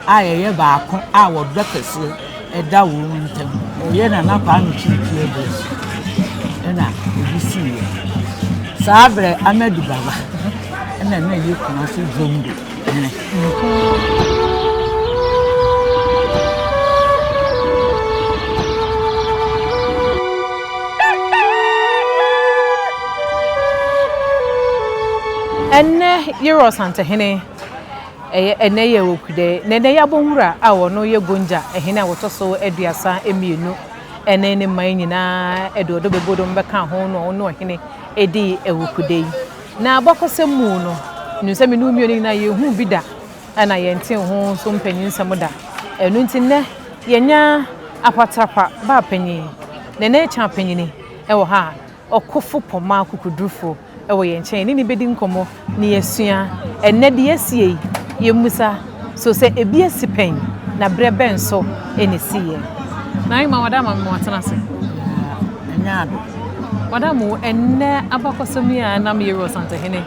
ayeye baako a wo dokese eda wo ntem ye na na kwa no chichi Ebenezer na ebisi ye sabre Amadu Baba na ye kuma so zombo enne yero Asantehene ene ye wokude ne Yagbonwura a wono ye gonja ehene wotoso aduasa emienu ene ne man nyina edodo bebodo mbeka ho no no hene edi ewokude na abakosemu no nuse me no mienu na ye hu bida ana ye nten ho so mpanyin samuda enu ntine yenya apatrapa ba panyin ne cha panyini ewo ha okofo poma kukudrufo ewo ye nchen ni bedi nkomo ni yesua enne de yesie yemusa so se ebi esipen na brebe nso enesiye na ima wadama mo atanase anyado wadamu enne abakosemi a na me yero Asantehene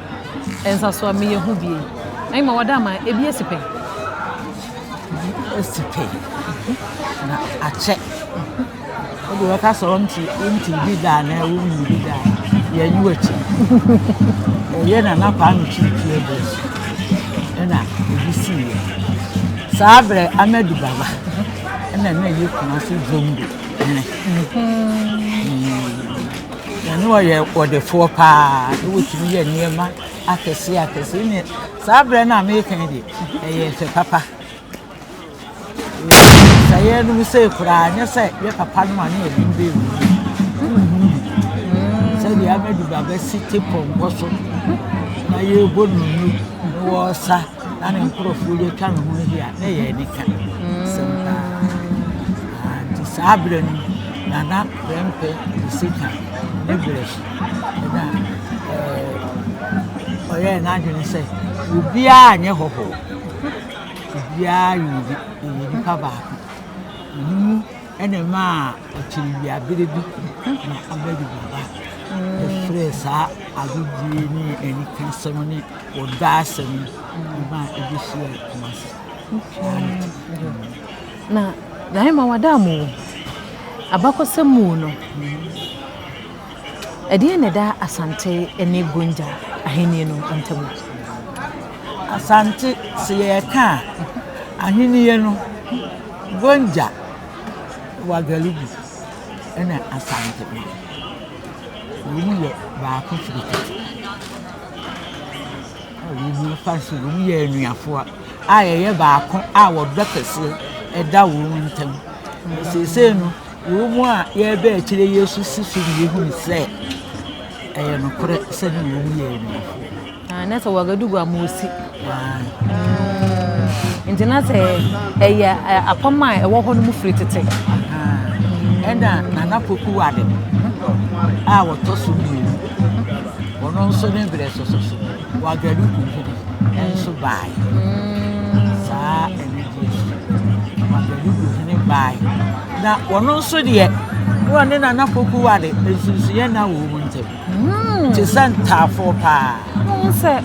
ensa so me yehu bie na ima wadama ebi esipen na ache odo ka so nti bi da na ewu bi da ye nyuachi ye na kwa no chichi Ebenezer na ebisi ye sabre Amadu Baba na ye kuma so zombo ya no ye odefo pa wo timi ye niema akese ni sabre na me kan de ye se papa saye no se kura nya se ye papa no ane e bimbe se dia Amadu Baba site pompo so na ye bonu wo sa na ne nkrofo ye twa no ho hia na ye nika sempa anti sabre no na prempe sika ne bresh na oye na adwene se obia anye hoho obia yi ka ba ni ene ma achiri bia berebi na Amadu Baba the fresa agudi ni eni kansoni odasemi ma edishia mas na daima wadamu abakosemu no edi ne da Asante ene gonja aheni no ntemu Asante se ka aheni ye no gonja wagalugu ena Asanteman ye ba ko frikiti we fancy we ye nuafo ayeye ba ko a wo dokese eda wo ntem se no wo mu a ye ba akire Yesu sifi ye hu se eye no kore se ni wo ye nuafo na so wagadugu amosi intina se eye apama e wo ho no mu fritete enda na poku wade a wo to so ni wono so ne breso so wagadugu enso bai sa energy wagadugu ne bai na wono so de wone na poku wade esusu ye na wo mu ntem ti santa fo pa nse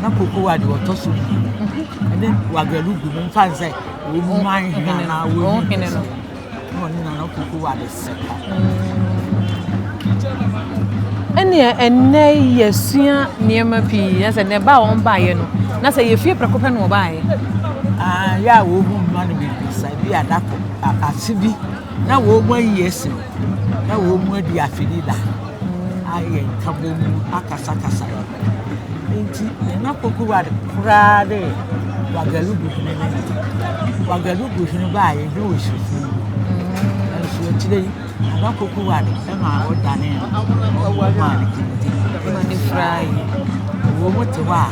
na poku wade wo to so ene wagadugu mo fa nse wo mu man na wo hene no woni na poku wade se enne yesua niema pi na se ne ba won ba ye no na se ye fie prekope no ba ye ya wo hu ma no bi sa bi adako asibi na wo mu yesi na wo mu adi afidi da aye kabo mu akasa kasa enti na poku wade kura de wagalugu hene ba ye do shifu enso tire na poku wade na o dane o ma ni fry wo mote wa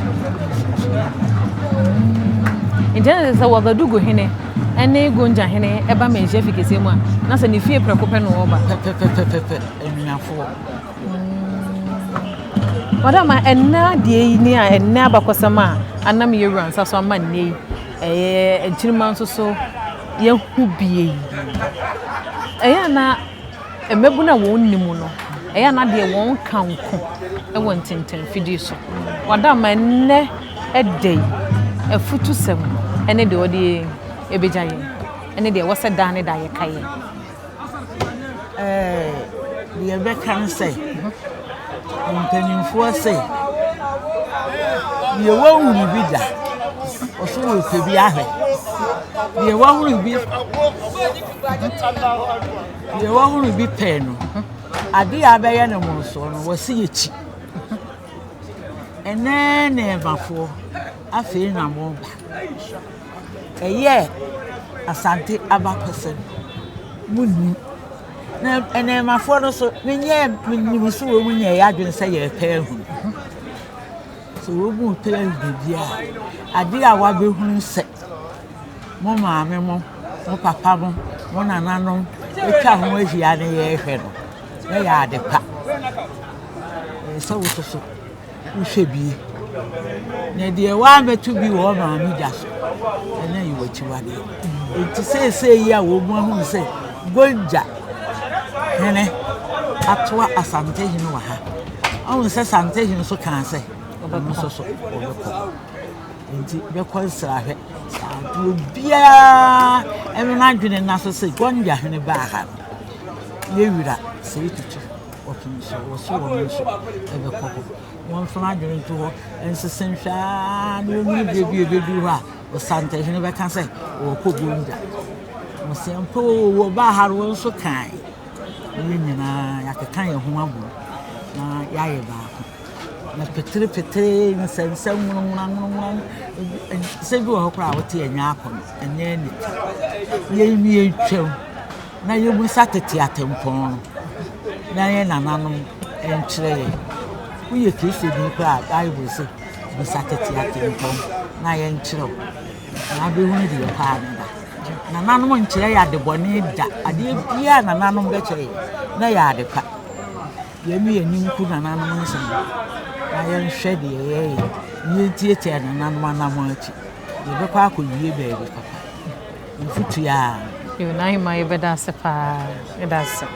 injana se wagadugu hene ene gonja hene eba menje fikese mu na se ne fie prekope no oba pepe enuafo wadama enna de ni a enna abakosama anam yeru ansa so ama ne enchirima nso so ye hu bie na emebuna won nimu no na de won kanko won tenten fidi so wadama enne edei efutu sem ene de odi ebejaye ene de wose dan ne da ye kaye the bekan say mpanimfo say ye wahuru bi da oso wo pe bi ahwe ye wahuru bi pe no ade abeye ne mo so no wo se ye chi ene ne bafo afi na mo ba eye asante abakosen munu na ene mafo no so menye so wo munye ya dwen se ye pe hu so wo mu pe bibia ade a wa be hu se mo maame mo papa mo nananom etwa ho ahia ne ye hwe no na ya ade pa so wo so wo hwe bi na de wa metu bi wo maame da so ene yi wo chiwade enti se ya wo mu hu se gonja hene atwa Asantehene wa ha awon se Asantehene so kan se obo so obeko enti be konsra hwe adu bia emena dwene na so se gonja hene ba ha ye wira se tutu okin so wo so ebeko won fana dwene to ho ensesen hwa no mu bie du ha Asantehene be kan se wo ko gonja mo se mpo wo ba ha ro so kan nyina yakekan ye ho abu na yaye ba na petre na sensem ngun se bi wo kora wote anya akon enye ni ye mi etwem na ye bu satete atempon na ye nananom enkyere ye wo ye kese bi kora Bible se bu satete atempon na ye enkyere na be hu ni de pa na nananom enkyere ya de bone da ade bia na nananom be kyere na ya de pa ye mi enim ku na nananom nse na ye nhwe de ye ye tietia na nananom anam achi ye be kwa akoyie beebi papa mfutu ya yo na hima ye be da se pa ye da se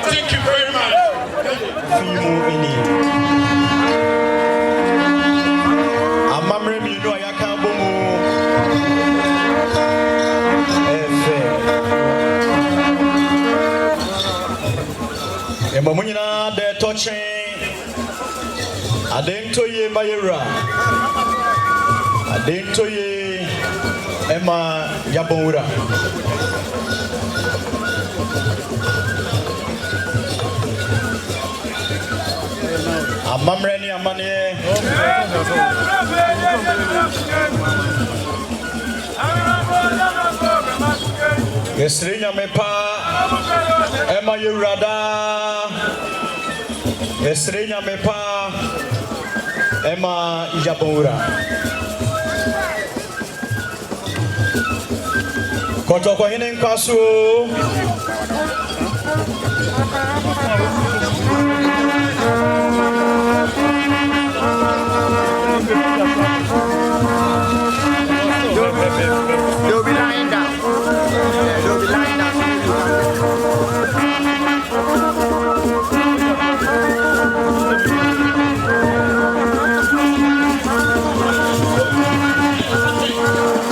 Thank you very much. Amamre mi no ya ka bomu. Munyina de touching Adentoye Bayera Adentoye Emma Yagbonwura Amamreni Amane Yesrinya mepa Emma Yurada Yesrinya mepa Emma Yagbonwura Koto kwa hine nkwasu They'll be lying down. They'll be lying down.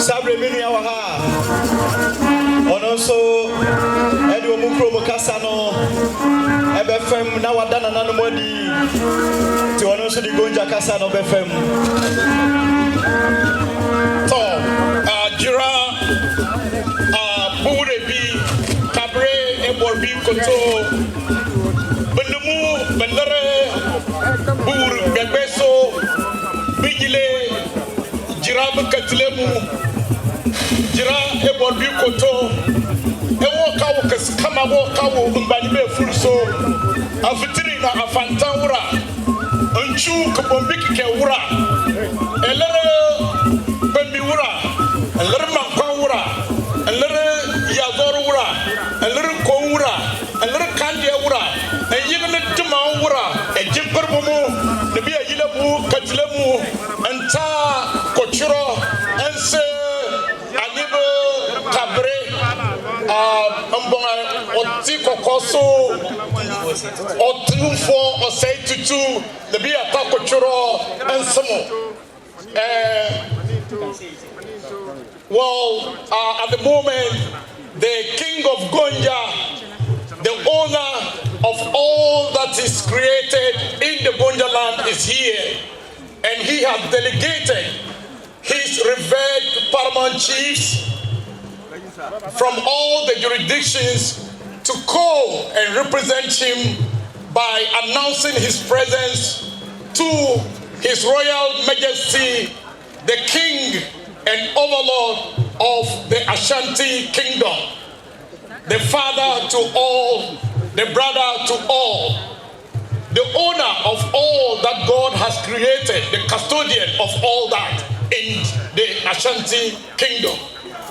Sabre mini awaha. Onoso Edu Omukro Mokasano EBFM na wadana nanu mwedi. Ti onoso di Gonja Kasano BFM. Jira Burebi Cabre Eborbi Koto Benemu Bendere Bur Bebeso Bigile Jira Katlemu Jira Eborbi Koto Ewo Kawokas Kamawo Kawo Umbanibe Fulso Afitiri na Asanteman Unchu Kabombiki Kewura Elere Bembiwura a little Mankwura, a little Yazorwura, a little Kowura, a little Kandiawura, and even a Jimawura, a Jimperbumu, the Bia Yilabu, Katlemu, and Ta Kochuro, and Sir Anibo Cabre, Otiko Koso, or 2-4 or say to 2, the Bia Takochuro, and Samo. Well, at the moment, the king of Gonja, the owner of all that is created in the Gonja land is here. And he has delegated his revered paramount chiefs from all the jurisdictions to call and represent him by announcing his presence to His Royal Majesty, the King and Overlord of the Ashanti Kingdom, the father to all, the brother to all, the owner of all that God has created, the custodian of all that in the Ashanti Kingdom.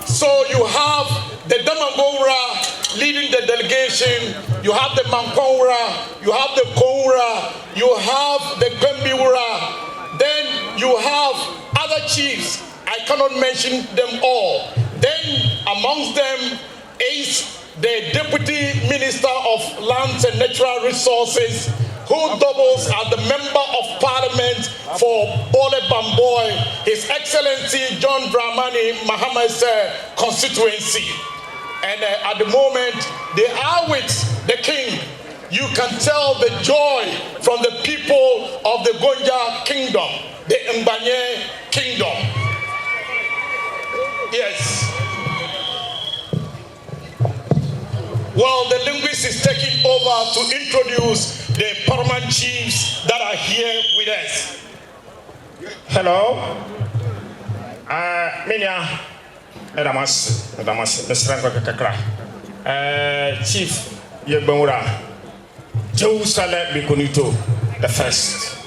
So you have the Yagbonwura leading the delegation, you have the Mankwura, you have the Kowura, you have the Bembiwura, then you have other chiefs. I cannot mention them all. Then amongst them is the Deputy Minister of Lands and Natural Resources, who doubles as the Member of Parliament for Bole Bamboy, His Excellency John Dramani Mahama's constituency. And at the moment, they are with the King. You can tell the joy from the people of the Gonja Kingdom, the Mbanye Kingdom. Yes. Well, the linguist is taking over to introduce the paramount chiefs that are here with us. Hello. Minya. Edamas, Mr. Kakra. Chief Yagbonwura. Jerusalem Bikonito, the first.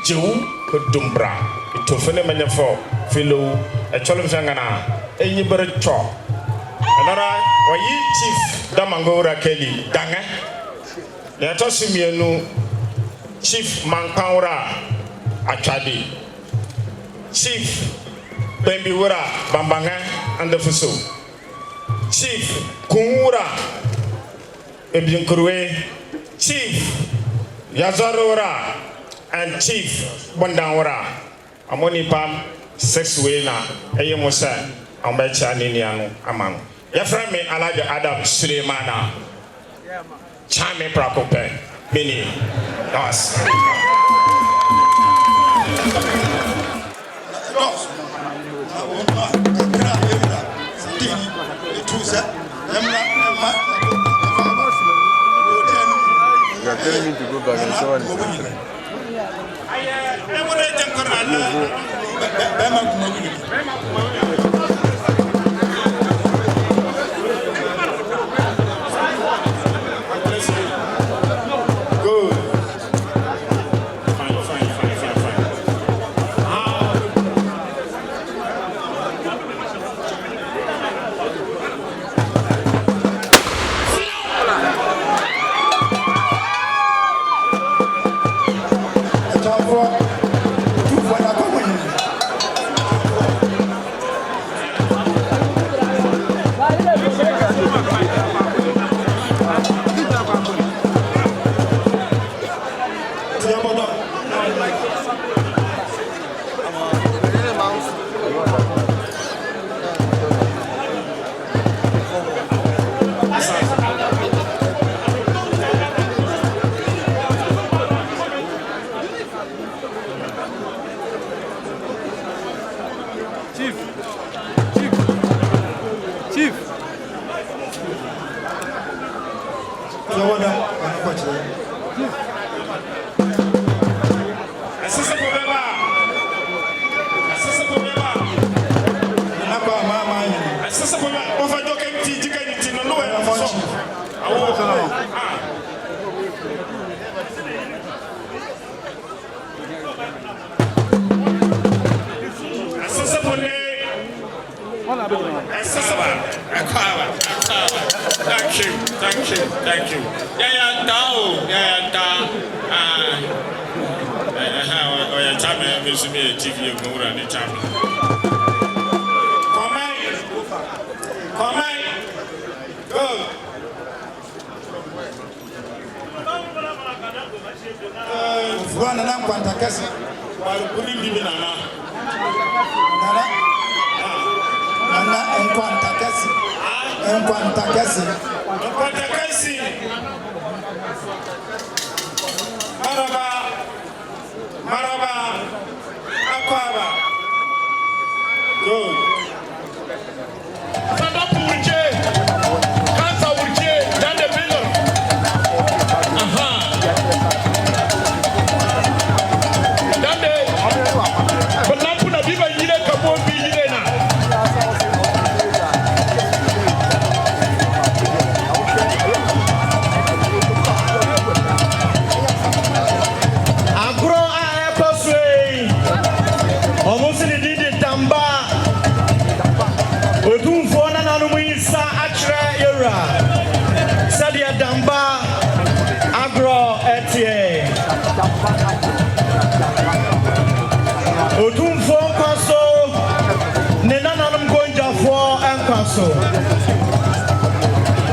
Jew Kudumbra. It to Philomena for Philo, a Cholomzangana, a Yibber Chop. Another, or ye Chief Damangora Kelly, Danga. Yatosimianu, Chief Mankwura, Achadi, Chief Bembiwura, Bambanga, and the Fuso, Chief Kungura, Ebinkurwe, Chief Yazarora, and Chief Bondawara. Amoni Pam, 6 Wena, Ayamosa, Ambecha Niniano, Amang. Yaframe Alaja Adam Suleimana. Chame Prakope, Mini, Nos. You are telling me to go back and so on. Thank you. Yeah, down. TV Come on. Go. Fuana na kwanta kasi. Walukuli bibi nana. Nana enkwanta kasi. Enkwanta kasi. Maraba. Akwaba. Good.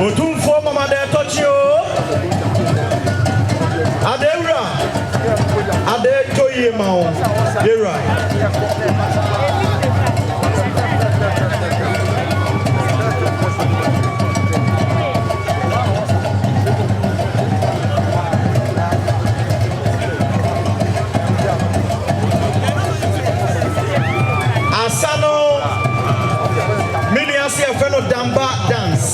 Otumfo mama de tochio Adewra Ade toye mao Dera Asano Miniasi fellow Damba dance.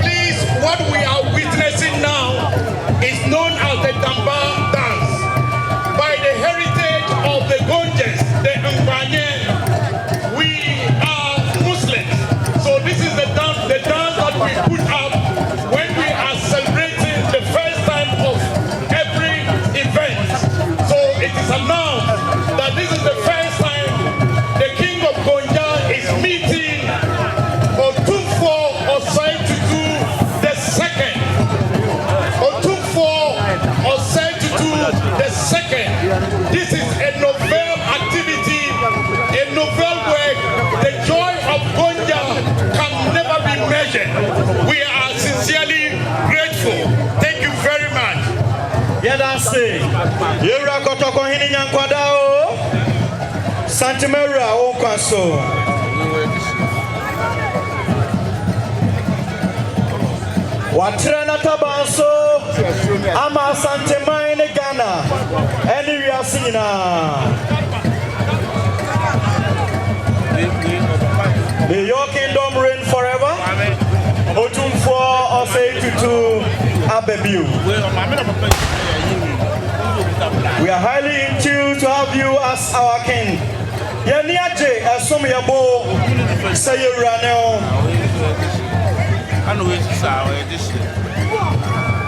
Please, what we are witnessing now is known as the Damba dance. By the heritage of the Gonjes, the Mbanye, we are Muslims. So this is the dance that we put up when we are celebrating the first time of every event. So it is announced that this is the first time the King of Gonja is meeting Otumfo Osei Tutu the second. Otumfo Osei Tutu the second. This is a novel activity, a novel work. The joy of Gonja can never be measured. We are sincerely grateful. Thank you very much. Yadase, Yura Kotoko Hini Nyankwadao, Santemera Okwaso. Watrena Tabanso, Ama Asanteman in Ghana, and we are seeing May your kingdom reign forever. Otumfo Osei Tutu Abebiu. We are highly in tune to have you as our king. Yaniaje asum yabo say Ranel.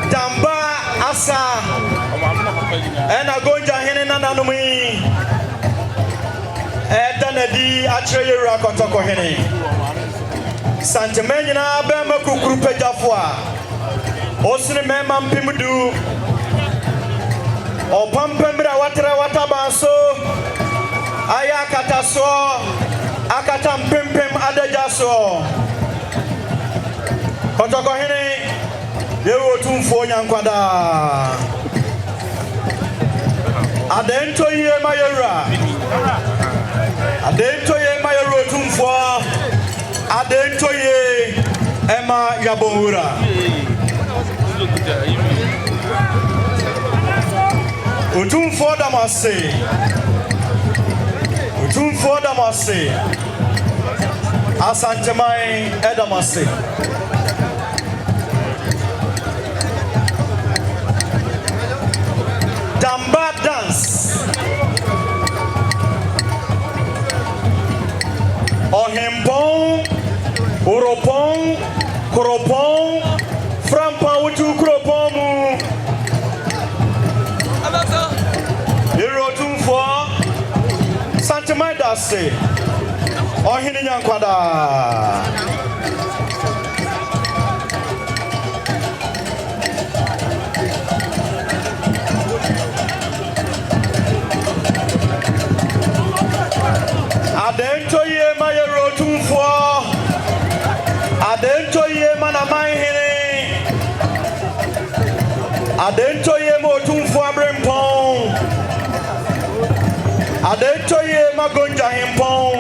Damba asa and Agonja Hene Nanumi Edanedi Atre Rakotoko Hene Santemena Bema Kukrupe Jafwa Osni Mema Pimudu O Pampembra Watra Watabanso Ayakataso Akatam Pimpim Adajaso Kotoko Hene Yewo Tumfo Nyankwada Adento Ye Mayora Adento Ye Mayoro Tumfo Adento Ye Emma Yagbonwura Otumfo Damase Otumfo Damase Asanteman Edamase Ohimpong, Uropong, Kuropong, Frampa Utu Kuropomu. Yerotum for Asanteman dase. Ohini Nyankwada. Adento ye ma yerotum for. Adento ye mana mahini. Adento ye motum for Brempong. Adento ye magonja himpong.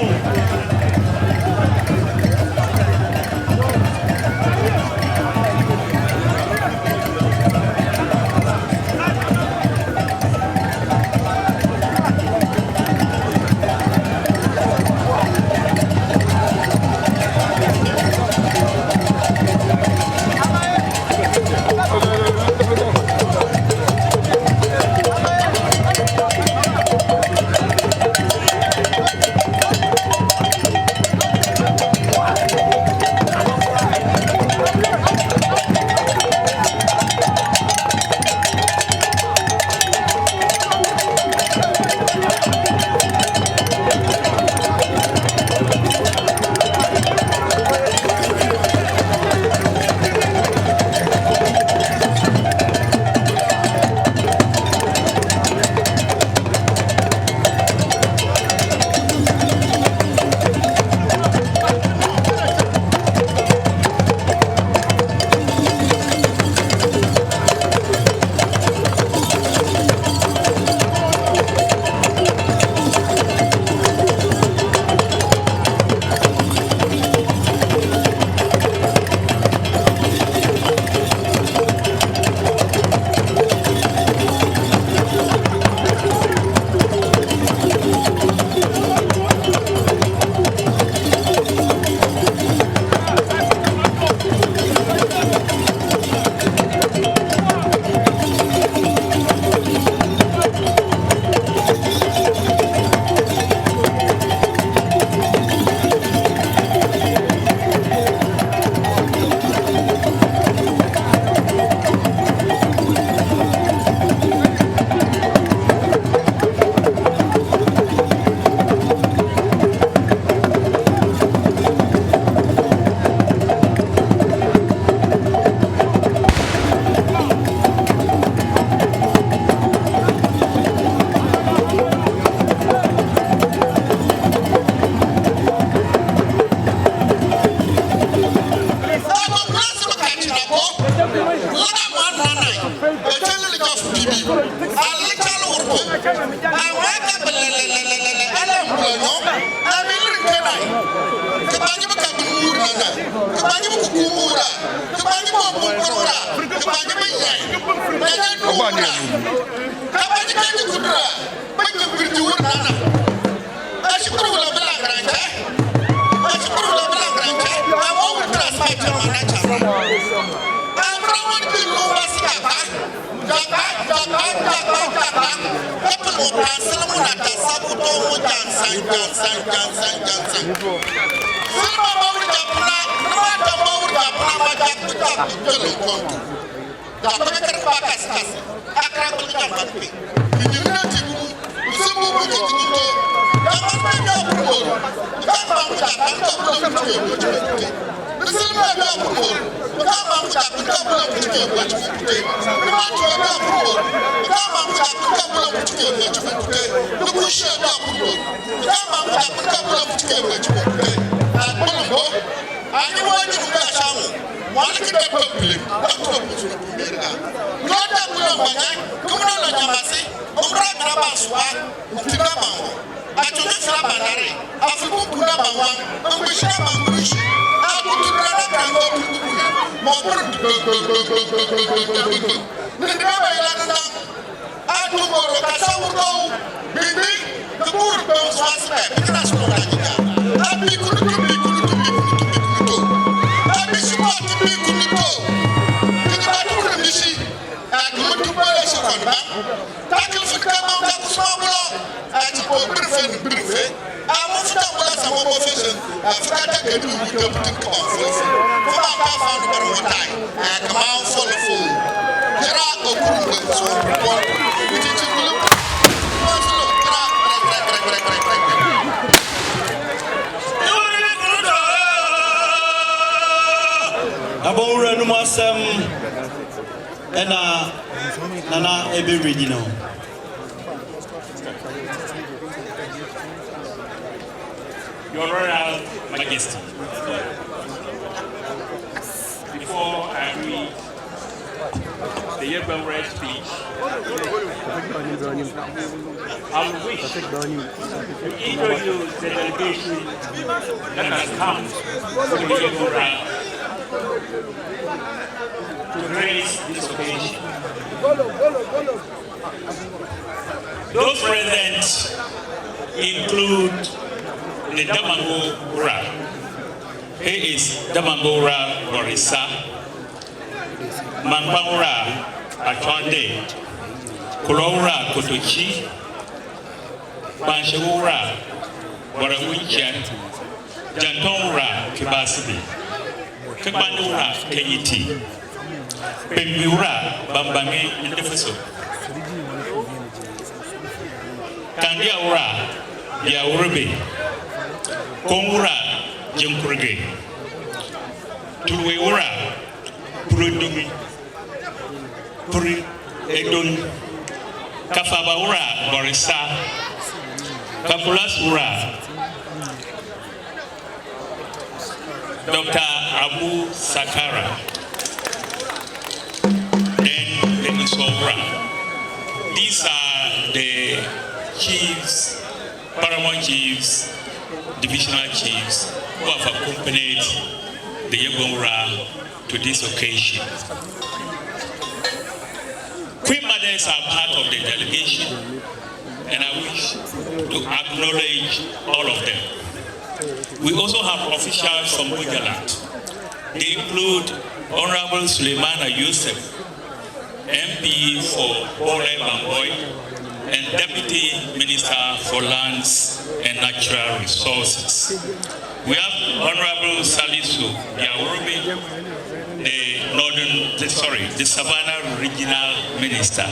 do we come to come out for you. Come out, found the better one time. Come out for the phone. Gerard Okuru, so what? We teach you to look. Yagbonwura no masem ena nana ebe ready now. Your Royal Majesty, before I read the Yagbonwura speech, I would wish to introduce the delegation that has come to the Yagbonwura to grace this occasion. Those present include the Yagbonwura. He is Yagbonwura Borisa, Yagbonwura Achonde, Kulowura Kotochi, Banshewura Warawincha, Jantonwura Kibasibi, Kebandura Keyiti, Pembiura Bambange Ndefeso, Kandiaura Yaurube, Kongura Jemkurge, Tulweura Purudumi, Puri Edun, Kafabaura Borisa, Kapulasura, Dr. Abu Sakara, then Ebenezer. These are the chiefs, paramount chiefs, divisional chiefs who have accompanied the Yagbonwura to this occasion. Queen mothers are part of the delegation, and I wish to acknowledge all of them. We also have officials from Gujarat. They include Honorable Suleimana Yusuf, MP for Bole Bamboy, and Deputy Minister for Lands and Natural Resources. We have Honorable Salisu Yaurube, the Savannah Regional Minister.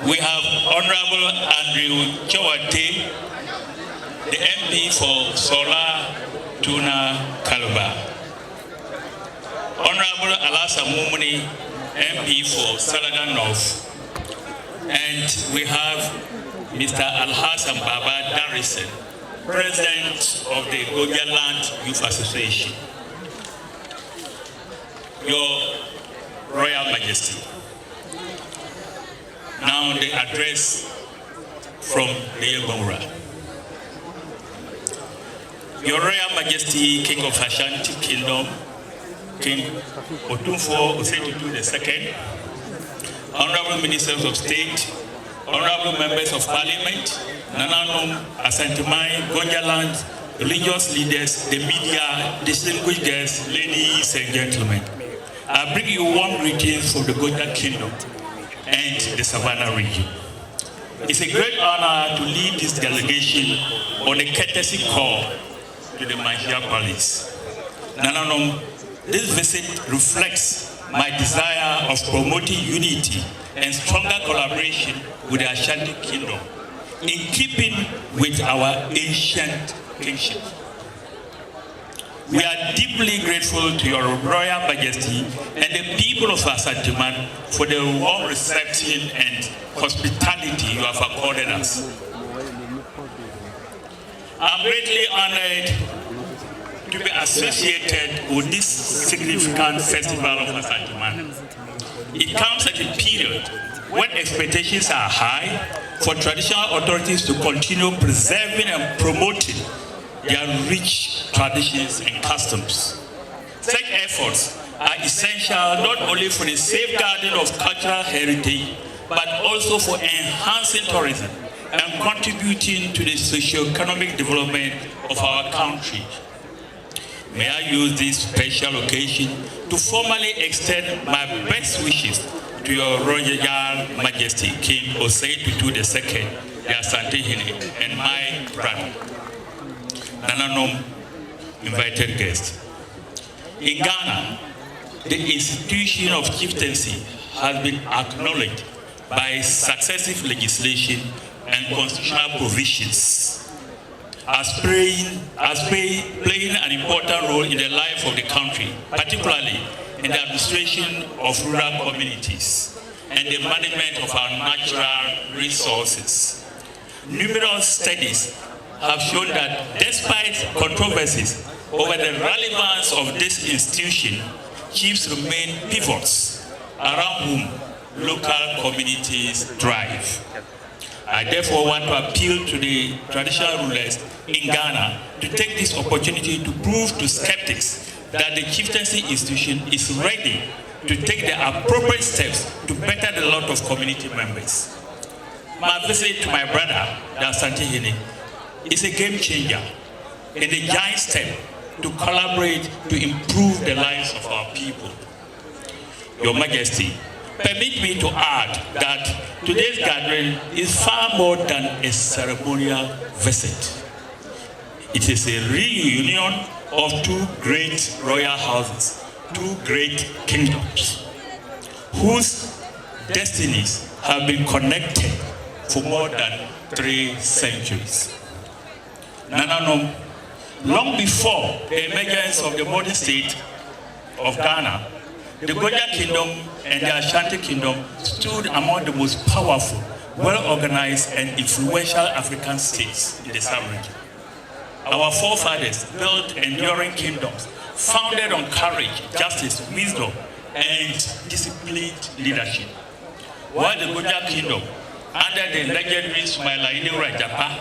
We have Honorable Andrew Chawate, the MP for Sola Tuna Kalba. Honorable Alasa Mumuni, MP for Salaga North. And we have Mr. Alhassan Baba Darrison, President of the Gojaland Youth Association. Your Royal Majesty. Now the address from the Yagbonwura. Your Royal Majesty, King of Ashanti Kingdom, King Otumfo Osetutu II, Honorable Ministers of State, Honorable Members of Parliament, Nananom, Asanteman, Gojaland, religious leaders, the media, distinguished guests, ladies and gentlemen. I bring you warm greetings from the Goja Kingdom and the Savannah region. It's a great honor to lead this delegation on a courtesy call to the Mahia Palace. Nananom, this visit reflects my desire of promoting unity and stronger collaboration with the Ashanti Kingdom in keeping with our ancient kingship. We are deeply grateful to your Royal Majesty and the people of Asanteman for the warm reception and hospitality you have accorded us. I'm greatly honored to be associated with this significant festival of Asanteman. It comes at a period when expectations are high for traditional authorities to continue preserving and promoting their rich traditions and customs. Such efforts are essential not only for the safeguarding of cultural heritage, but also for enhancing tourism and contributing to the socio-economic development of our country. May I use this special occasion to formally extend my best wishes to your Royal Majesty, King Osetutu II, the Asantehene, and my brother. Nananom, invited guests. In Ghana, the institution of chieftaincy has been acknowledged by successive legislation and constitutional provisions as playing an important role in the life of the country, particularly in the administration of rural communities and the management of our natural resources. Numerous studies have shown that despite controversies over the relevance of this institution, chiefs remain pivots around whom local communities thrive. I therefore want to appeal to the traditional rulers in Ghana to take this opportunity to prove to skeptics that the chieftaincy institution is ready to take the appropriate steps to better the lot of community members. My visit to my brother, the Asantehene, is a game changer and a giant step to collaborate to improve the lives of our people. Your Majesty, permit me to add that today's gathering is far more than a ceremonial visit. It is a reunion of two great royal houses, two great kingdoms, whose destinies have been connected for more than 3 centuries. Nananom, long before the emergence of the modern state of Ghana, the Gonja Kingdom and the Ashanti Kingdom stood among the most powerful, well-organized, and influential African states in the sub-region. Our forefathers built enduring kingdoms founded on courage, justice, wisdom, and disciplined leadership. While the Gonja Kingdom, under the legendary Yagbonwura Japa,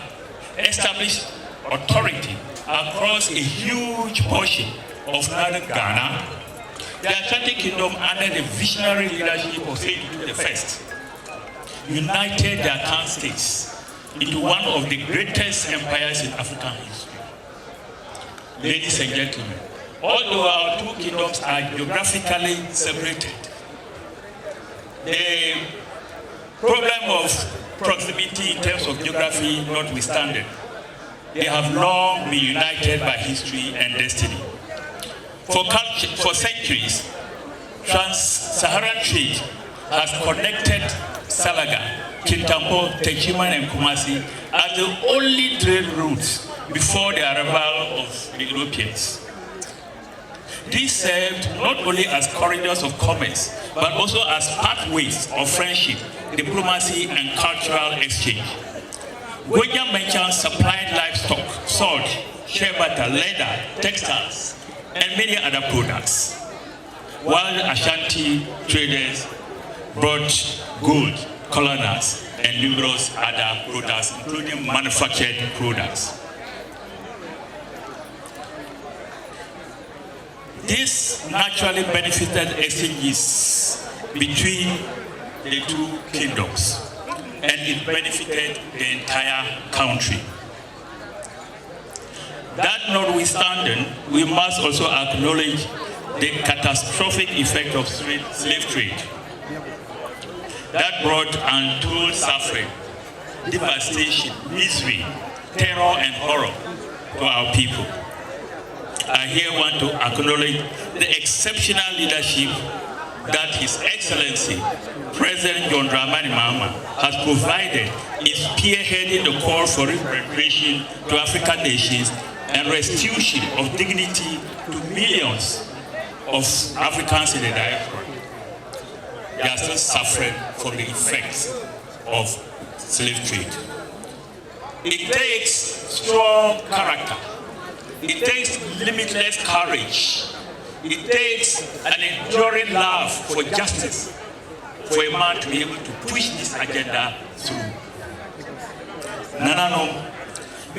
established authority across a huge portion of northern Ghana, the Ashanti Kingdom, under the visionary leadership of Seydou I, united the Akan states into one of the greatest empires in African history. Ladies and gentlemen, although our two kingdoms are geographically separated, the problem of proximity in terms of geography notwithstanding, they have long been united by history and destiny. For centuries, trans-Saharan trade has connected Salaga, Kintampo, Techiman, and Kumasi as the only trade routes before the arrival of the Europeans. These served not only as corridors of commerce, but also as pathways of friendship, diplomacy, and cultural exchange. Gonja merchants supplied livestock, salt, shea butter, leather, textiles, and many other products, while the Ashanti traders brought gold, colonnades, and numerous other products, including manufactured products. This naturally benefited exchanges between the two kingdoms, and it benefited the entire country. That notwithstanding, we must also acknowledge the catastrophic effect of slave trade that brought untold suffering, devastation, misery, terror, and horror to our people. I here want to acknowledge the exceptional leadership that His Excellency, President John Dramani Mahama, has provided in spearheading the call for repatriation to African nations and restitution of dignity to millions of Africans in the diaspora. They are still suffering from the effects of slave trade. It takes strong character. It takes limitless courage. It takes an enduring love for justice for a man to be able to push this agenda through. Nanano,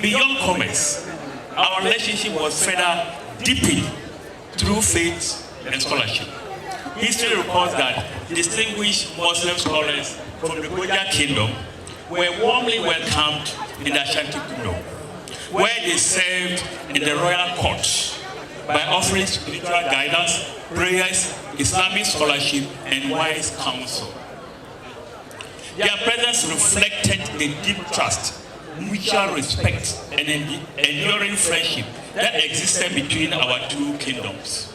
beyond commerce, our relationship was further deepened through faith and scholarship. History records that distinguished Muslim scholars from the Gonja Kingdom were warmly welcomed in the Ashanti Kingdom, where they served in the royal court by offering spiritual guidance, prayers, Islamic scholarship, and wise counsel. Their presence reflected the deep trust, mutual respect, and enduring friendship that existed between our two kingdoms.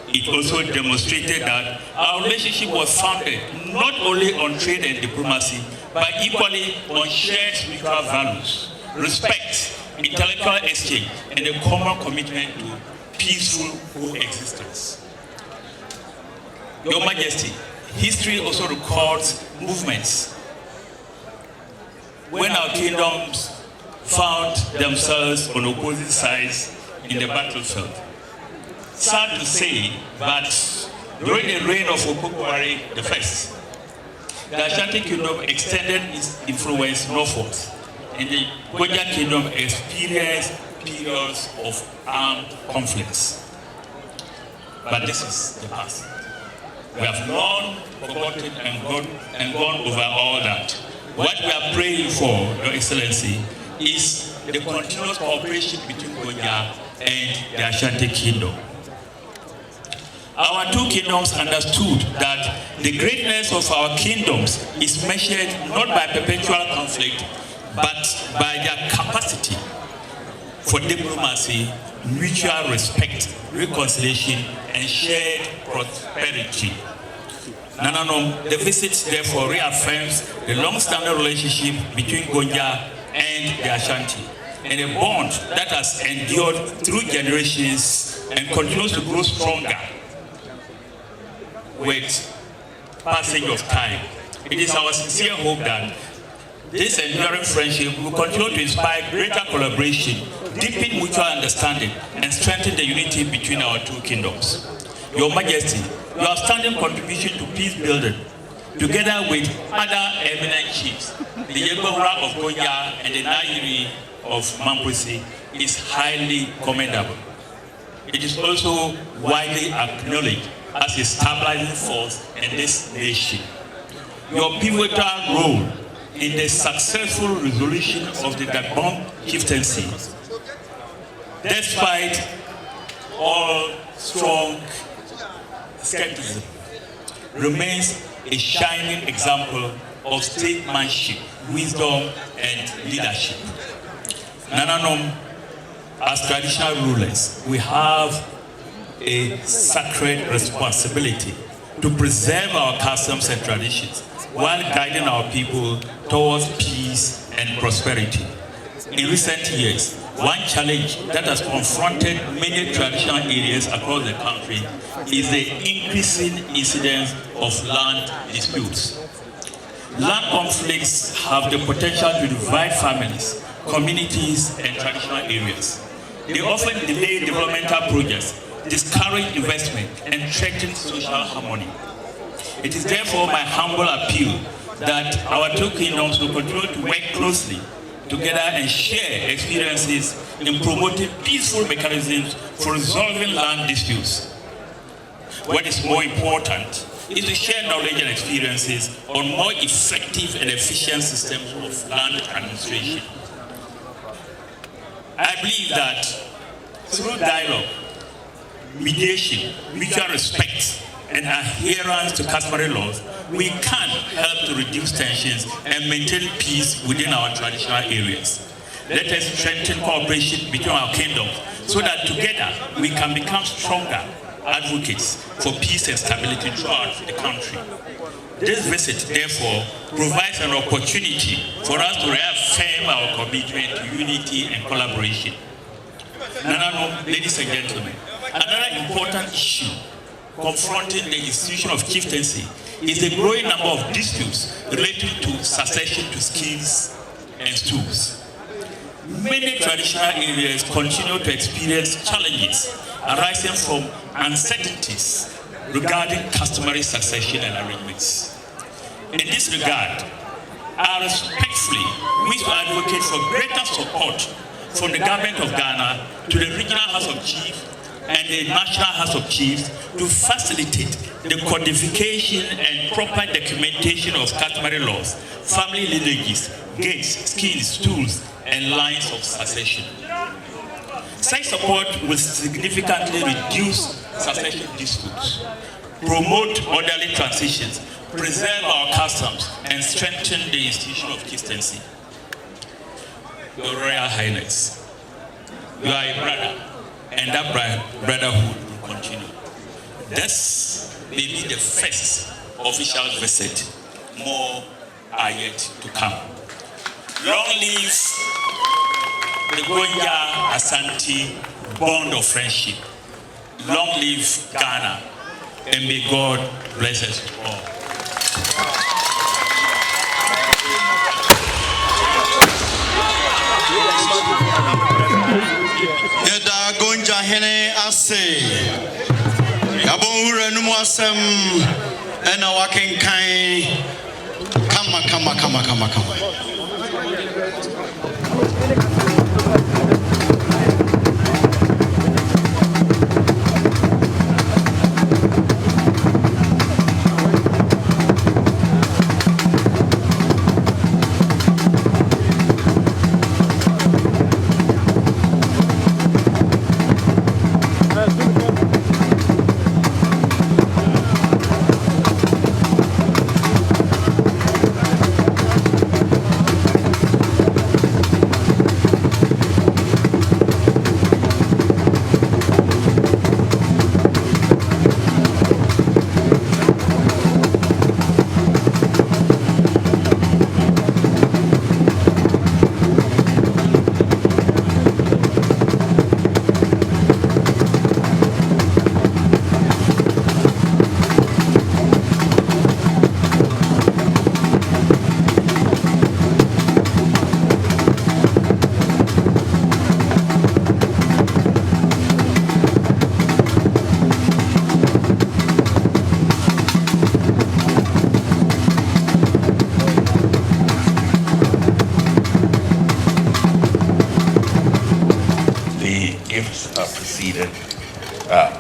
It also demonstrated that our relationship was founded not only on trade and diplomacy, but equally on shared spiritual values, respect, intellectual exchange, and a common commitment to peaceful coexistence. Your Majesty, history also records movements when our kingdoms found themselves on opposite sides in the battlefield. Sad to say, but during the reign of Yagbonwura I, the Ashanti Kingdom extended its influence northwards, and the Gonja Kingdom experienced periods of armed conflicts. But this is the past. We have long forgotten and gone over all that. What we are praying for, Your Excellency, is the continuous cooperation between Gonja and the Ashanti Kingdom. Our two kingdoms understood that the greatness of our kingdoms is measured not by perpetual conflict, but by their capacity for diplomacy, mutual respect, reconciliation, and shared prosperity. Nananom, the visit therefore reaffirms the long-standing relationship between Gonja and the Ashanti, and a bond that has endured through generations and continues to grow stronger with passage of time. It is our sincere hope that this enduring friendship will continue to inspire greater collaboration, deepen mutual understanding, and strengthen the unity between our two kingdoms. Your Majesty, your outstanding contribution to peace building, together with other eminent chiefs, the Yagbonwura of Gonja and the Nairi of Mamprese, is highly commendable. It is also widely acknowledged as a stabilizing force in this nation. Your pivotal role in the successful resolution of the Dagbon chieftaincy, despite all strong skepticism, remains a shining example of statesmanship, wisdom, and leadership. Nananom, as traditional rulers, we have a sacred responsibility to preserve our customs and traditions while guiding our people towards peace and prosperity. In recent years, one challenge that has confronted many traditional areas across the country is the increasing incidence of land disputes. Land conflicts have the potential to divide families, communities, and traditional areas. They often delay developmental projects, discourage investment, and threaten social harmony. It is therefore my humble appeal that our two kingdoms will continue to work closely together and share experiences in promoting peaceful mechanisms for resolving land disputes. What is more important is to share knowledge and experiences on more effective and efficient systems of land administration. I believe that through dialogue, mediation, mutual respect, and adherence to customary laws, we can help to reduce tensions and maintain peace within our traditional areas. Let us strengthen cooperation between our kingdoms so that together we can become stronger advocates for peace and stability throughout the country. This visit, therefore, provides an opportunity for us to reaffirm our commitment to unity and collaboration. Now, ladies and gentlemen, another important issue confronting the institution of chieftaincy is the growing number of disputes related to succession to skills and stools. Many traditional areas continue to experience challenges arising from uncertainties regarding customary succession and arrangements. In this regard, I respectfully wish to advocate for greater support from the government of Ghana to the Regional House of Chiefs and the National House of Chiefs to facilitate the codification and proper documentation of customary laws, family lineages, gates, skills, stools, and lines of succession. Such support will significantly reduce succession disputes, promote orderly transitions, preserve our customs, and strengthen the institution of chieftaincy. Your Royal Highness, You are a brother, and that brotherhood will continue. This may be the first official visit. More are yet to come. Long live the Gonja Asante bond of friendship. Long live Ghana, and may God bless us all. Yeda Gonja Hene ase Yagbonwura numu asem ena wakenkan kama.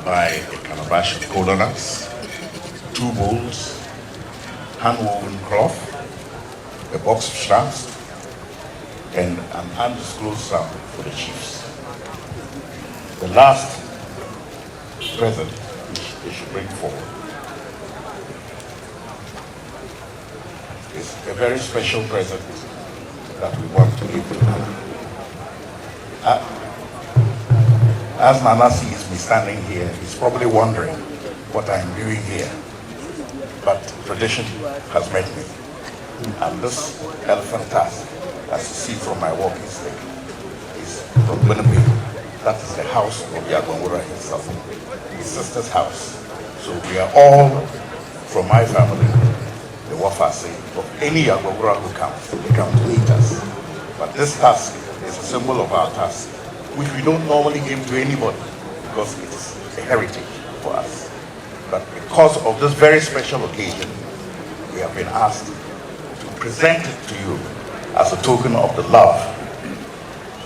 By a calabash of coconuts, 2 bowls, hand-woven cloth, a box of shafts, and an undisclosed sum for the chiefs. The last present which they should bring forward is a very special present that we want to give to Nana. As Nana sees me standing here, he's probably wondering what I'm doing here. But tradition has met me. And this elephant tusk, as you see from my walking stick, is from Winnipeg. That is the house of Yagbonwura himself, his sister's house. So we are all from my family, the Wafase, of any Yagbonwura who comes, they come to meet us. But this tusk is a symbol of our tusk, which we don't normally give to anybody because it's a heritage for us. But because of this very special occasion, we have been asked to present it to you as a token of the love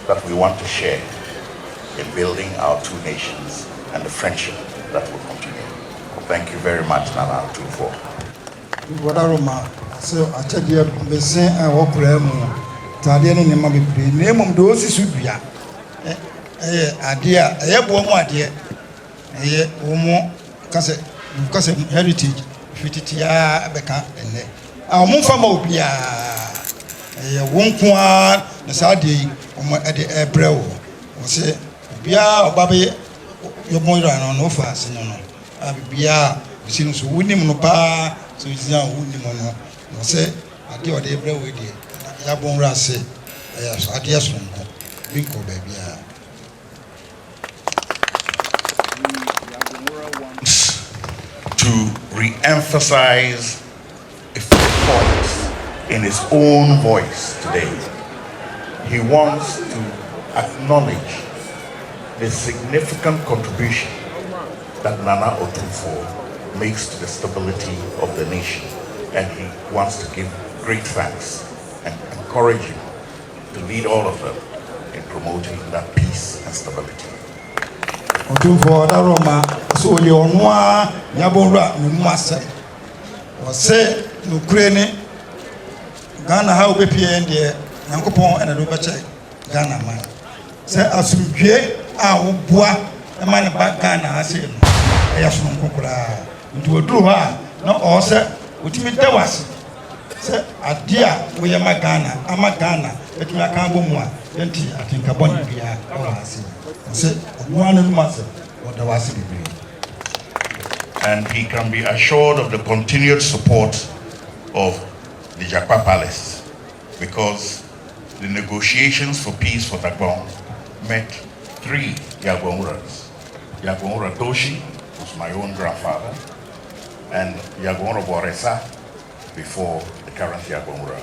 that we want to share in building our 2 nations and the friendship that will continue. Thank you very much, Nana Tufo. So I tell you, I'm saying I hope Tadian and Mammy, name of those is Subia. Idea, I have 1 more idea. Because of heritage, Fititia, Becca, and our Mufamopia, a Wonqua, the Sadi, at the Abreu, or say, Bia, Baby, your boy ran on no fast, no. Bia, since winning no pa, so it's now winning mono. No say, I do the Abreu with you. Yagbonwura say, yes, I guess from Binko, baby. To re-emphasize a few points in his own voice today. He wants to acknowledge the significant contribution that Nana Otufo makes to the stability of the nation, and he wants to give great thanks and encourage you to lead all of them in promoting that peace and stability. Otufo Daroma, so you know, Yagbonwura Numasa was say, Ukraine, Ghana, how we pay in the Yankopon and a Rubache, Ghana man. Say, as we pay our bois, a man about Ghana, I say, Ayashon Kokura, into a drawer, no, or say, what you tell us. Say, a dear, we are my Ghana, I'm a Ghana, but you are Kambumwa, 20, I think, a bonnet, or I see. And he can be assured of the continued support of the Jakpa Palace, because the negotiations for peace for Dagbon met 3 Yagbonwuras. Yagbonwura Doshi was my own grandfather, and Yagbonwura Boresa before the current Yagbonwura.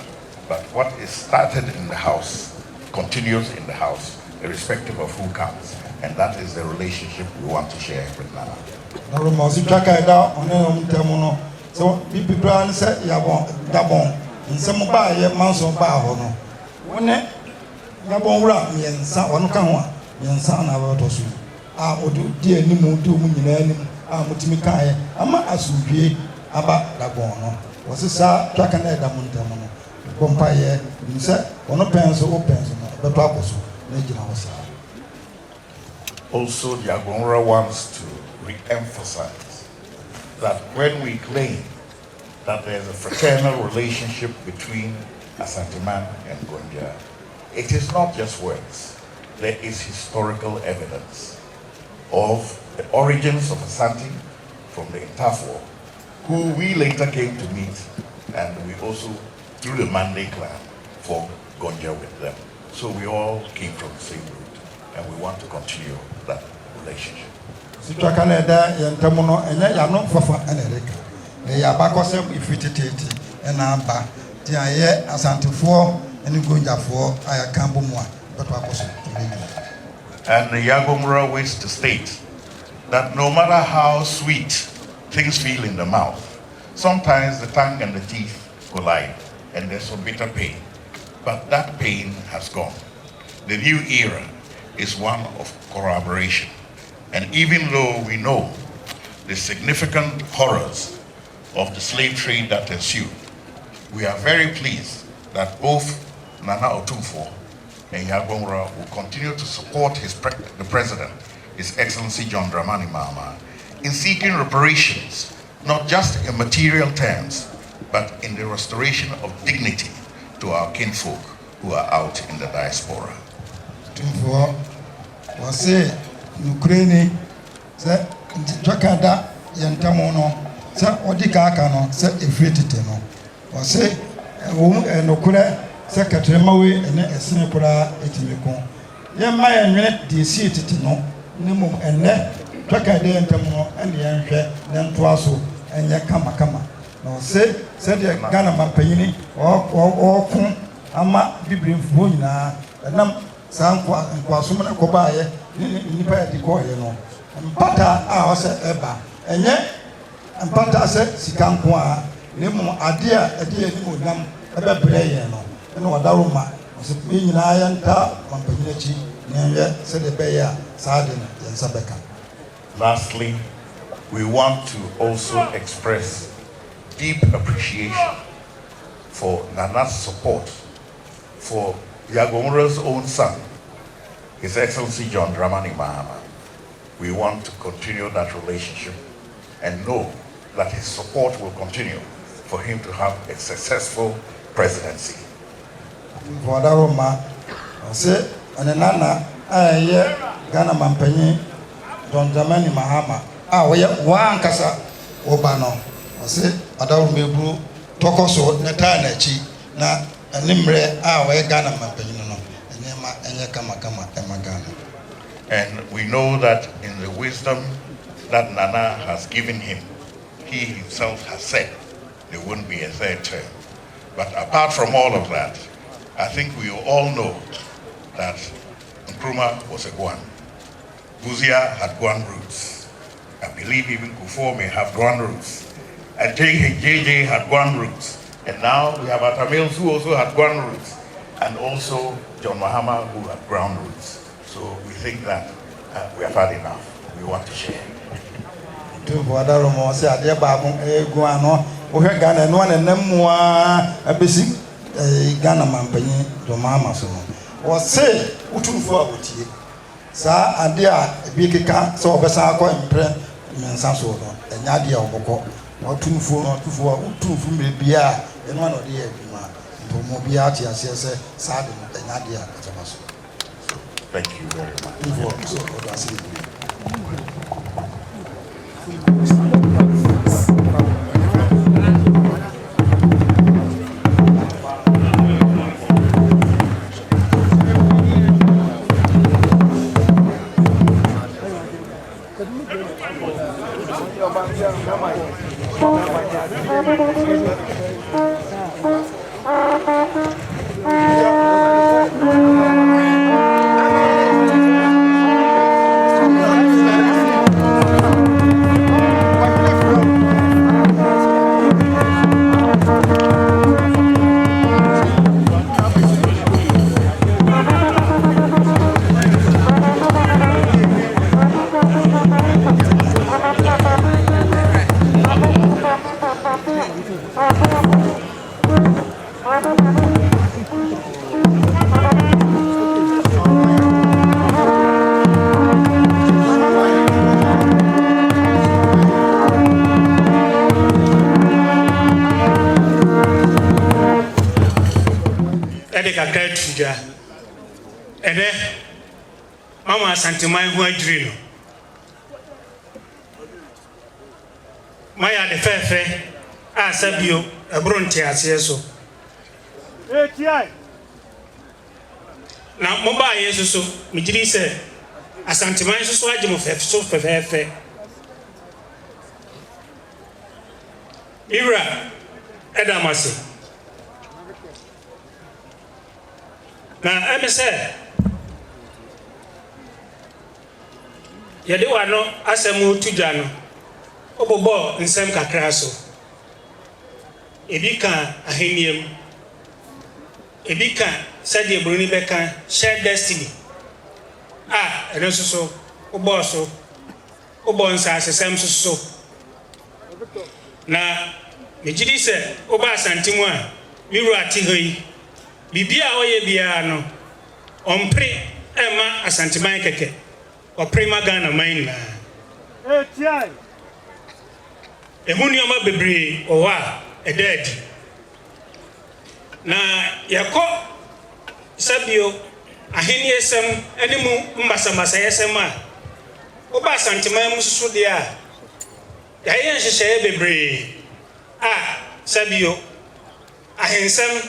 But what is started in the house continues in the house, irrespective of who comes, and that is the relationship we want to share with Nana. So people say Dabon in some months of Bahono. One Yagbonwura Nyansa one Kanwa Nyansa about us. I would do dear Nimu to Munim, Mutimika, Ama Asubi, Aba Dabono. Was a sa Trakaneda Muntamono. Pompaye, you said, one of pens or opens, but Papaso, making our. Also, the Yagbonwura wants to re-emphasize that when we claim that there's a fraternal relationship between Asanteman and Gonja, it is not just words. There is historical evidence of the origins of Asante from the Intafo, who we later came to meet, and we also through the Mande clan for Gonja with them. So we all came from the same root, and we want to continue that relationship. Canada, Yantamono, and I am not for America. They are back of if and I'm back. They are here as Asantefo and Gonja for I can't more, but and the Yagbonwura wishes to state that no matter how sweet things feel in the mouth, sometimes the tongue and the teeth collide, and there's some bitter pain. But that pain has gone. The new era is one of collaboration. And even though we know the significant horrors of the slave trade that ensued, we are very pleased that both Nana Otumfuo and Yagbonwura will continue to support the President, His Excellency John Dramani Mahama, in seeking reparations, not just in material terms, but in the restoration of dignity to our kinfolk who are out in the diaspora. Otumfuo was Ukraine, say, Jakada, Yantamono, say, Odikakano, say, Ifritino, or say, Nokura, Secretary Maui, and a Sinapura, Etimiko. Yamma and Minute, the seat, no, Nimum and Net, Jakada and Tamo, and the Yanke, then Twaso, and Yakama. No, say, said the Ghana Mampini, or Kun, Ama, Bibrim Buina, and Nam Sanqua and Quasumana Kobaye. Nipa di ko ye no mpata a o se eba enye mpata se sikanko a ne mu ade a ade ani mo nam ebe bre ye no ene wadaro ma se bi nyina ya nta mampanyina chi ne ye se de be ya saade no yensa beka. Lastly, we want to also express deep appreciation for Nana's support for Yagbonwura's own son, His Excellency John Dramani Mahama. We want to continue that relationship and know that his support will continue for him to have a successful presidency. Wadaroma, say, and Nana, Ghana Mampenyi, John Dramani Mahama. We are one Kasa Obano. I say, Adarumebu, Tokoso, Netanechi, na Nimre, we Ghana Mampenyi. And we know that in the wisdom that Nana has given him, he himself has said there wouldn't be a third term. But apart from all of that, I think we all know that Nkrumah was a Guan. Guzia had Guan roots. I believe even Kufuor may have Guan roots. And JJ had Guan roots. And now we have Atamils who also had Guan roots. And also John Mahama who had ground roots. So we think that we have had enough. We want to share. To Wadaromo say Adia Babu Guano, Ohe Ghana, no one and Nemua, a basic Ghana Mampany, John Mahama. So was say Utumfuo Uti. Sa Adia Bika, so Besako and Pre Nyansapo, and Nadia Oboko, or Utumfuo, Utumfuo, Bia, and one of the Mobiati, as I say, Sadin, and Nadia. Thank you very much. Mama Asanteman who adwiri no Maya de fefe a sabio ebronte ase so na moba yesu so migiri se Asanteman so agemo fefe Ira edamase na emese yede wano asemu tudwa no obobo nsem kakra so ebika aheniem ebika sade bruni beka share destiny eno so obo nsa asesem so na mejidi se oba asantemu a miru ati hoyi bibia oye bia no ompre ema Asanteman keke o prima Ghana mine na ehuni oma bebre o wa eded na yako sabio aheni esem enimu mbasa yesem a oba Asanteman mususu de a yaye nhyehyeye bebre sabio ahensem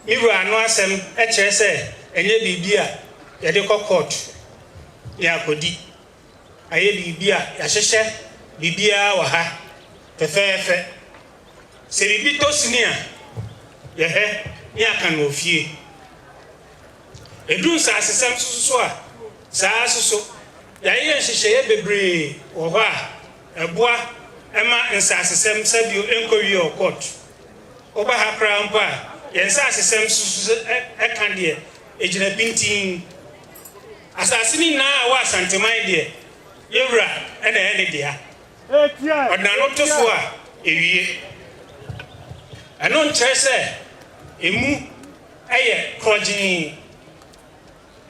miru anu asem ekyere se enye bibia yede court ya kodi aye bibia ya hyehye bibia wa ha fefefe se bibi tosini a ye he ya kan ofie edun sa asesem susu a saa susu ya ye hyehye bebre wo ho a eboa ema nsa asesem sabio enkowi o court oba ha kra mpa ye nsa asesem susu kan de ejina bintin asasini na wa Asanteman de yewura ena ene dia odna no tofo a ewie ano nkyerese emu eye krojin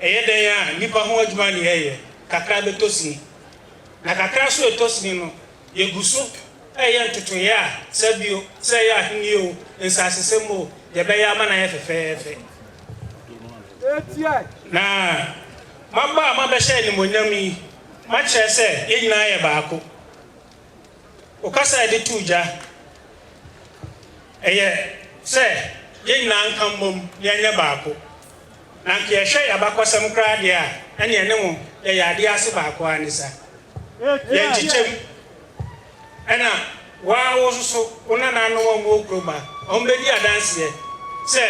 eye den ya nipa ho adwuma ne eye kakra betosi na kakra so etosi no yeguso eye ntutu ya sabio se ya ahniyo nsasesemo ye be ya mana ye fefefe na mamba mabeshe ni monyami ma kyerese yenyina ye baako okasa de tuja eye se yenyina nkambom yenye baako na nke hwe yabakosem kra de a ene ene mo ye yade ase baako anisa ye nchichem ena wa wo so ona na no wo okroma ombedi adanse se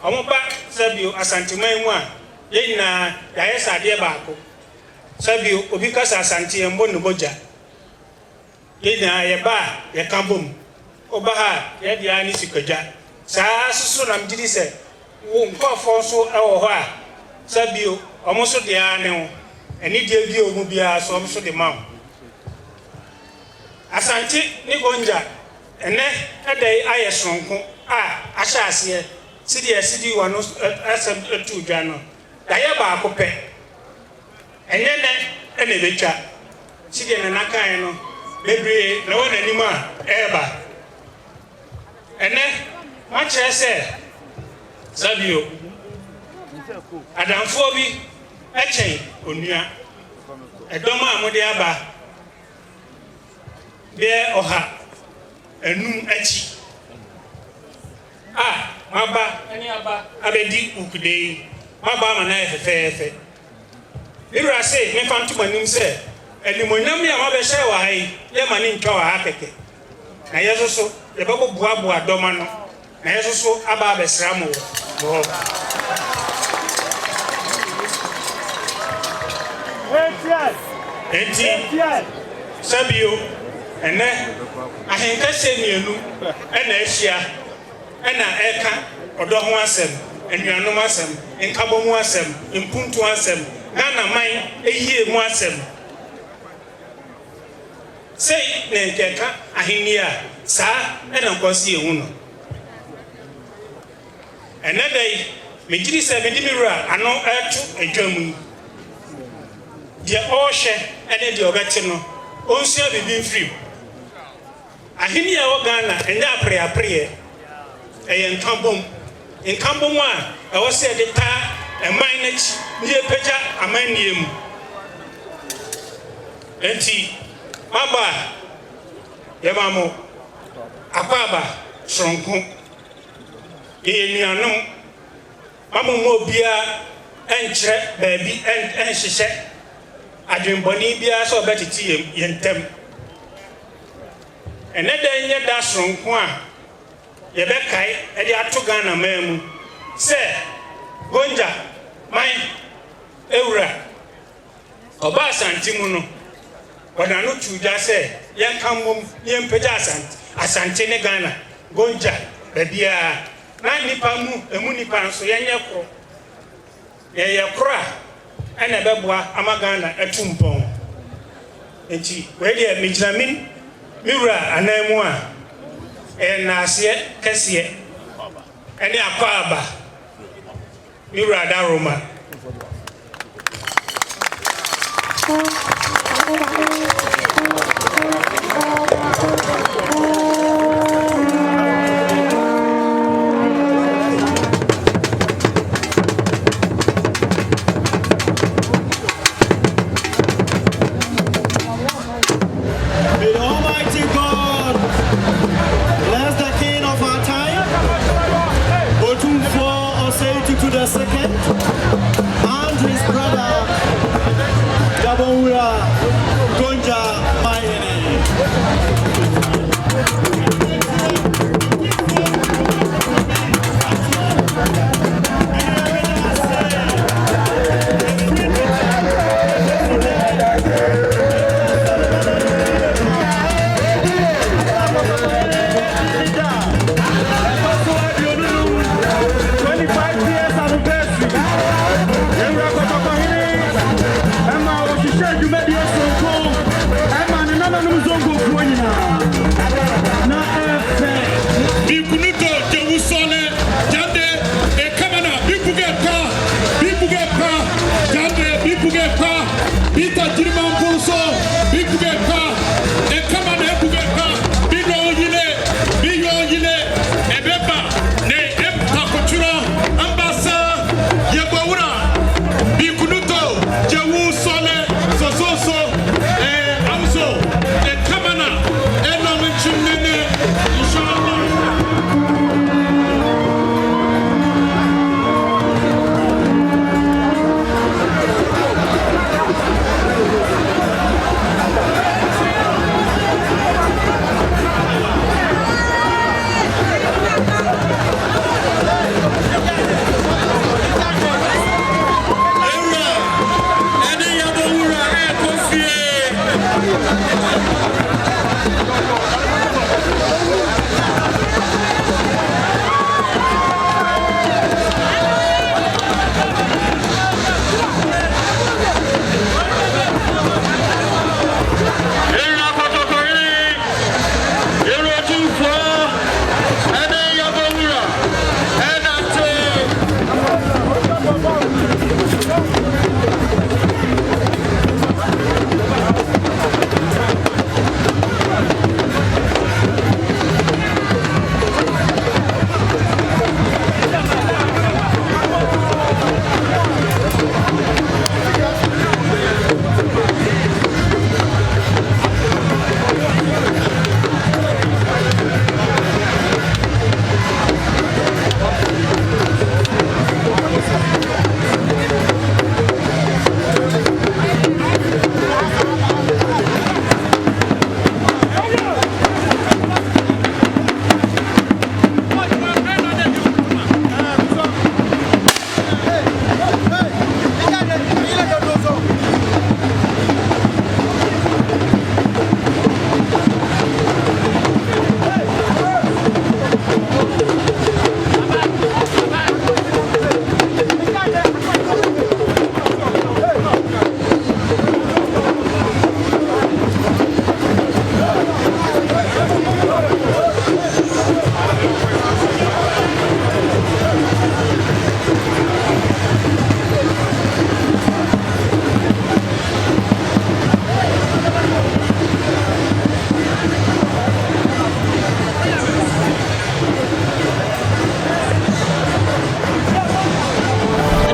omoba sabio Asanteman mu a yenyina yaye sade baako sabio obi kasa Asante mbo no boja yenyina ye ba ye kambom oba ha ye dia ni sikagya saa susu na mjidi se wo nkofo so ewo ho a sabio omo so de ane ho eni de bi omu bia so omo so de ma Asante ni gonja ene edai aye sonko ahya ase sidi wano asem etu dwa no daye ba akopɛ enene ene betwa sidi na nakan no bebre na wona nim a eba ene ma kyerɛ sɛ sabio adamfo bi eche onua edoma amode aba be oha enum echi maba ani aba abedi ukudei maba ma na efefefe ira say me fantu manim say elimonyam ya mabe hye wa hai ye mani ntwa wa hakeke na yesoso ye babo boaboa doma no na yesoso aba abesra mo wo enti sabio ene ahenka se mienu ena ahia ena eka odo ho asem enuanom asem nkabom asem impuntu asem Ghana man ehie mu asem sei na nkeka ahenia sa ena nkosi ehu no ene dai mejiri se medimira ano etu adwamu die ohye ene die obeti no onsia bibi mfiri ahenia wo Ghana enya apre eye nkambom a ewo se de ta eman nachi nie peja amaniem enti maba yemamo apaba sonko yenuanom mamu mo bia enkyere baabi enhyehye adwenboni bia so betiti yentem eneda nye da sonko a yebekai edi ato Ghana mamu se gonja mai ewura oba Asantemu no wana no tuja se yenkamom yempeja Asantehene Ghana gonja babia na nipa mu emu nipa nso yenye kro ye kro a ena beboa ama Ghana etumpon enti we de mejinamin miwura anamu a enase kese ene akwaba miwura da Roma Yagbonwura Gonja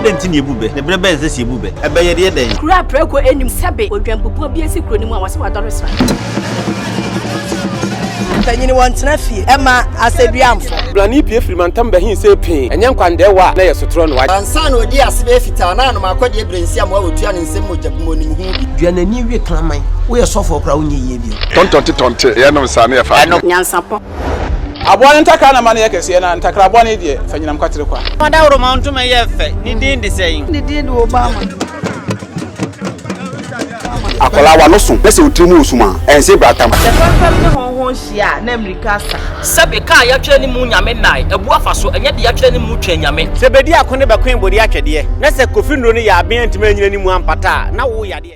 denti ne ebube ne brebe nse si ebube ebe ye de den kura preko enim sebe odwampopo bi esi kuro ni mu a wase wadore sra tanyini wantena fie ema aseduamfo blani pie frimantam behin se pin enye nkwande wa na yesotro no wa ansa na odi asebe fita na no makodi ebrensi am wa otua ne nsem mojabumonim hu duanani wie klaman wo ye sofo okra wo nye ye bi tontonte ye no nsa na ye fa nyansapo abone ntaka na mane yekese na ntakra abone die fanyinam kwatere kwa wada woro ma ntoma ye fe ni din de sei ni din de obama akola wa no so pese otrimu osuma ense bratam sefam ne honhon hia na amerika sa sebe ka ya twa ni mu nyame nai ebu afa so enye de ya twa ni mu twa nyame sebedi akone be kwen bodi atwede na se kofi nro ni ya aben ntime nyina ni mu ampata na wo ya de